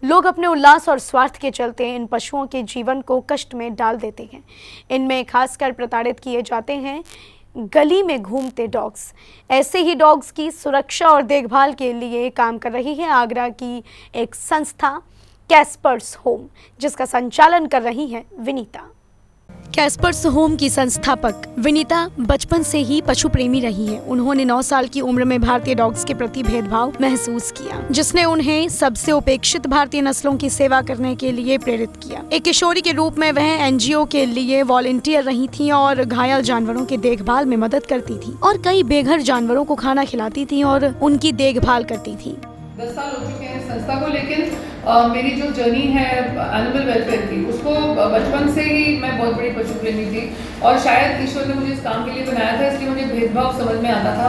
लोग अपने उल्लास और स्वार्थ के चलते इन पशुओं के जीवन को कष्ट में डाल देते हैं। इनमें खासकर प्रताड़ित किए जाते हैं गली में घूमते डॉग्स। ऐसे ही डॉग्स की सुरक्षा और देखभाल के लिए काम कर रही है आगरा की एक संस्था कैस्पर्स होम, जिसका संचालन कर रही है विनीता। कैस्पर्स होम की संस्थापक विनीता बचपन से ही पशु प्रेमी रही हैं। उन्होंने 9 साल की उम्र में भारतीय डॉग्स के प्रति भेदभाव महसूस किया, जिसने उन्हें सबसे उपेक्षित भारतीय नस्लों की सेवा करने के लिए प्रेरित किया। एक किशोरी के रूप में वह एनजीओ के लिए वॉलंटियर रही थी और घायल जानवरों की देखभाल में मदद करती थी और कई बेघर जानवरों को खाना खिलाती थी और उनकी देखभाल करती थी। 10 साल हो चुके हैं संस्था को, लेकिन मेरी जो जर्नी है एनिमल वेलफेयर की, उसको बचपन से ही मैं बहुत बड़ी पशु प्रेमी थी और शायद ईश्वर ने मुझे इस काम के लिए बनाया था, इसलिए मुझे भेदभाव समझ में आता था,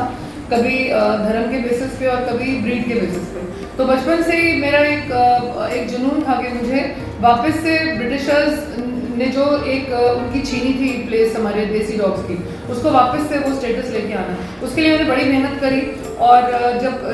कभी धर्म के बेसिस पे और कभी ब्रीड के बेसिस पे। तो बचपन से ही मेरा एक जुनून था कि मुझे वापस से ब्रिटिशर्स ने जो एक उनकी छीनी थी प्लेस हमारे देसी डॉग्स की, उसको वापस से वो स्टेटस लेके आना। उसके लिए मैंने बड़ी मेहनत करी और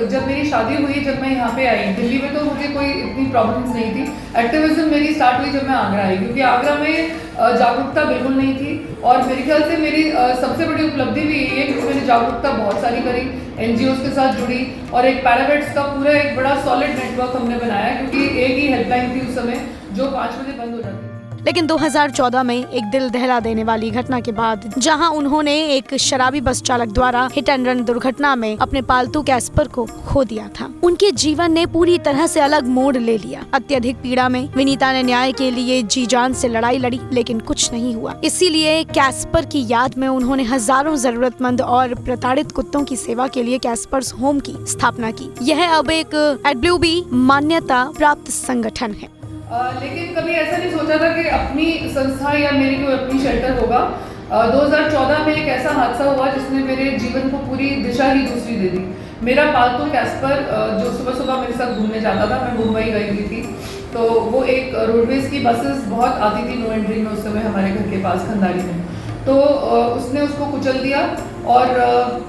जब मेरी शादी हुई, जब मैं यहाँ पे आई दिल्ली में, तो मुझे कोई इतनी प्रॉब्लम्स नहीं थी। एक्टिविज्म मेरी स्टार्ट हुई जब मैं आगरा आई, क्योंकि आगरा में जागरूकता बिल्कुल नहीं थी और मेरे ख्याल से मेरी सबसे बड़ी उपलब्धि भी यही है क्योंकि मैंने जागरूकता बहुत सारी करी, एनजीओ के साथ जुड़ी और एक पैरावेट्स का पूरा एक बड़ा सॉलिड नेटवर्क हमने बनाया, क्योंकि एक ही हेल्पलाइन थी उस समय जो 5 बजे बंद हो जाती थी। लेकिन 2014 में एक दिल दहला देने वाली घटना के बाद, जहां उन्होंने एक शराबी बस चालक द्वारा हिट एंड रन दुर्घटना में अपने पालतू कैस्पर को खो दिया था, उनके जीवन ने पूरी तरह से अलग मोड़ ले लिया। अत्यधिक पीड़ा में विनीता ने न्याय के लिए जी जान से लड़ाई लड़ी, लेकिन कुछ नहीं हुआ। इसीलिए कैस्पर की याद में उन्होंने हजारों जरूरतमंद और प्रताड़ित कुत्तों की सेवा के लिए कैस्पर्स होम की स्थापना की। यह अब एक AWB मान्यता प्राप्त संगठन है। लेकिन कभी ऐसा नहीं सोचा था कि अपनी संस्था या मेरी कोई अपनी शेल्टर होगा। 2014 में एक ऐसा हादसा हुआ जिसने मेरे जीवन को पूरी दिशा ही दूसरी दे दी। मेरा पालतू कैस्पर जो सुबह सुबह मेरे साथ घूमने जाता था, मैं मुंबई गई हुई थी, तो वो एक रोडवेज की बसेस बहुत आती थी नो एंट्री में उस समय हमारे घर के पास खंडारी में, तो उसने उसको कुचल दिया और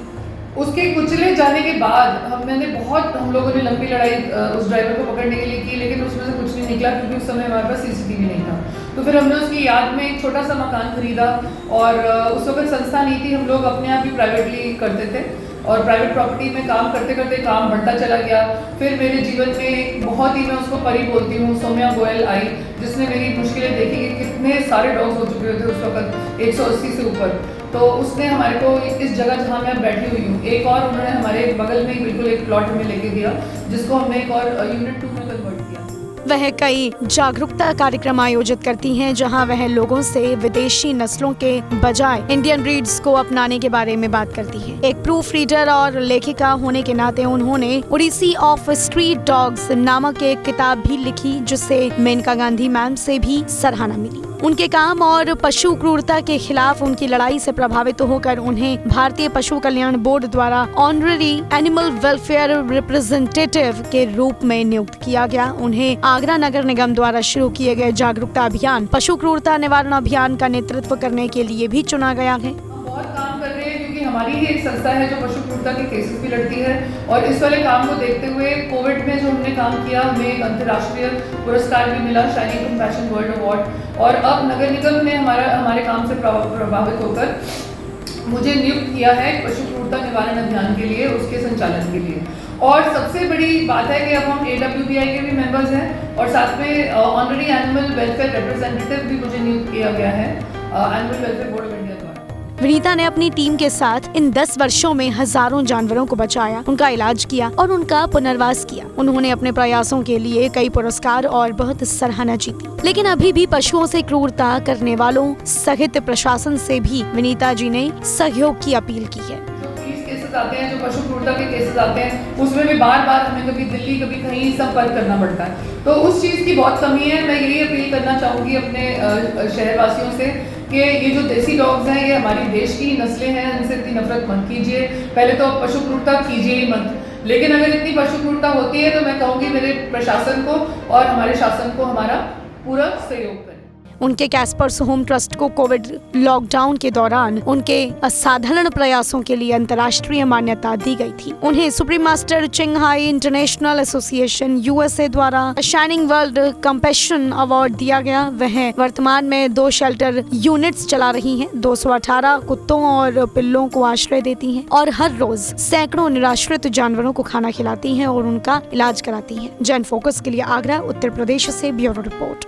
उसके कुचले जाने के बाद हम लोगों ने लंबी लड़ाई उस ड्राइवर को पकड़ने के लिए की, लेकिन उसमें से कुछ नहीं निकला क्योंकि उस समय हमारे पास सीसीटीवी नहीं था। तो फिर हमने उसकी याद में एक छोटा सा मकान खरीदा और उस वक्त संस्था नहीं थी, हम लोग अपने आप ही प्राइवेटली करते थे और प्राइवेट प्रॉपर्टी में काम करते करते काम बढ़ता चला गया। फिर मेरे जीवन में बहुत ही, मैं उसको परी बोलती हूँ, सोम्या गोयल आई, जिसने मेरी मुश्किलें देखी कि कितने सारे डॉग्स हो चुके थे उस वक्त 180 से ऊपर। तो उसने हमारे को इस जगह जहाँ मैं बैठी हुई हूँ, एक और उन्होंने हमारे बगल में बिल्कुल एक प्लॉट हमें लेके दिया, जिसको हमने एक और यूनिट 2 में कन्वर्ट किया। वह कई जागरूकता कार्यक्रम आयोजित करती हैं, जहां वह लोगों से विदेशी नस्लों के बजाय इंडियन ब्रीड्स को अपनाने के बारे में बात करती है। एक प्रूफ रीडर और लेखिका होने के नाते उन्होंने ओडिसी ऑफ स्ट्रीट डॉग्स नामक एक किताब भी लिखी, जिससे मेनका गांधी मैम से भी सराहना मिली। उनके काम और पशु क्रूरता के खिलाफ उनकी लड़ाई से प्रभावित होकर उन्हें भारतीय पशु कल्याण बोर्ड द्वारा ऑनररी एनिमल वेलफेयर रिप्रेजेंटेटिव के रूप में नियुक्त किया गया। उन्हें आगरा नगर निगम द्वारा शुरू किए गए जागरूकता अभियान पशु क्रूरता निवारण अभियान का नेतृत्व करने के लिए भी चुना गया है। बहुत काम कर रहे हैं क्योंकि हमारी ही एक संस्था है जो पशु क्रूरता के केसेस भी लड़ती है और इस वाले काम को देखते हुए कोविड में जो हमने काम किया, हमें एक अंतर्राष्ट्रीय पुरस्कार भी मिला, शाइनिंग कंपैशन वर्ल्ड अवार्ड। और अब नगर निगम ने हमारे काम से प्रभावित होकर मुझे नियुक्त किया है पशु क्रूरता निवारण अभियान के लिए, उसके संचालन के लिए। और सबसे बड़ी बात है कि अब हम AWBI के भी मेंबर्स हैं और साथ में ऑनररी एनिमल वेलफेयर रिप्रेजेंटेटिव भी मुझे नियुक्त किया गया है animal welfare board of India द्वारा। विनीता ने अपनी टीम के साथ इन 10 वर्षों में हजारों जानवरों को बचाया, उनका इलाज किया और उनका पुनर्वास किया। उन्होंने अपने प्रयासों के लिए कई पुरस्कार और बहुत सराहना जीती, लेकिन अभी भी पशुओं से क्रूरता करने वालों सहित प्रशासन से भी विनीता जी ने सहयोग की अपील की है। आते हैं, जो पशु क्रूरता के केसेस आते हैं, उसमें भी बार बार हमें कभी दिल्ली कभी कहीं संपर्क करना पड़ता है, तो उस चीज़ की बहुत कमी है। मैं यही अपील करना चाहूँगी अपने शहरवासियों से कि ये जो देसी डॉग्स हैं, ये हमारी देश की नस्लें हैं, इनसे इतनी नफरत मत कीजिए। पहले तो पशु क्रूरता कीजिए ही मत, लेकिन अगर इतनी पशु क्रूरता होती है तो मैं कहूँगी मेरे प्रशासन को और हमारे शासन को हमारा पूरा सहयोग करें। उनके कैस्पर्स होम ट्रस्ट को कोविड लॉकडाउन के दौरान उनके असाधारण प्रयासों के लिए अंतर्राष्ट्रीय मान्यता दी गई थी। उन्हें Supreme Master Ching Hai International Association USA द्वारा शाइनिंग वर्ल्ड कंपैशन अवार्ड दिया गया। वह वर्तमान में 2 शेल्टर यूनिट्स चला रही हैं, 218 कुत्तों और पिल्लों को आश्रय देती हैं और हर रोज सैकड़ों निराश्रित जानवरों को खाना खिलाती हैं और उनका इलाज कराती हैं। जन फोकस के लिए आगरा, उत्तर प्रदेश से ब्यूरो रिपोर्ट।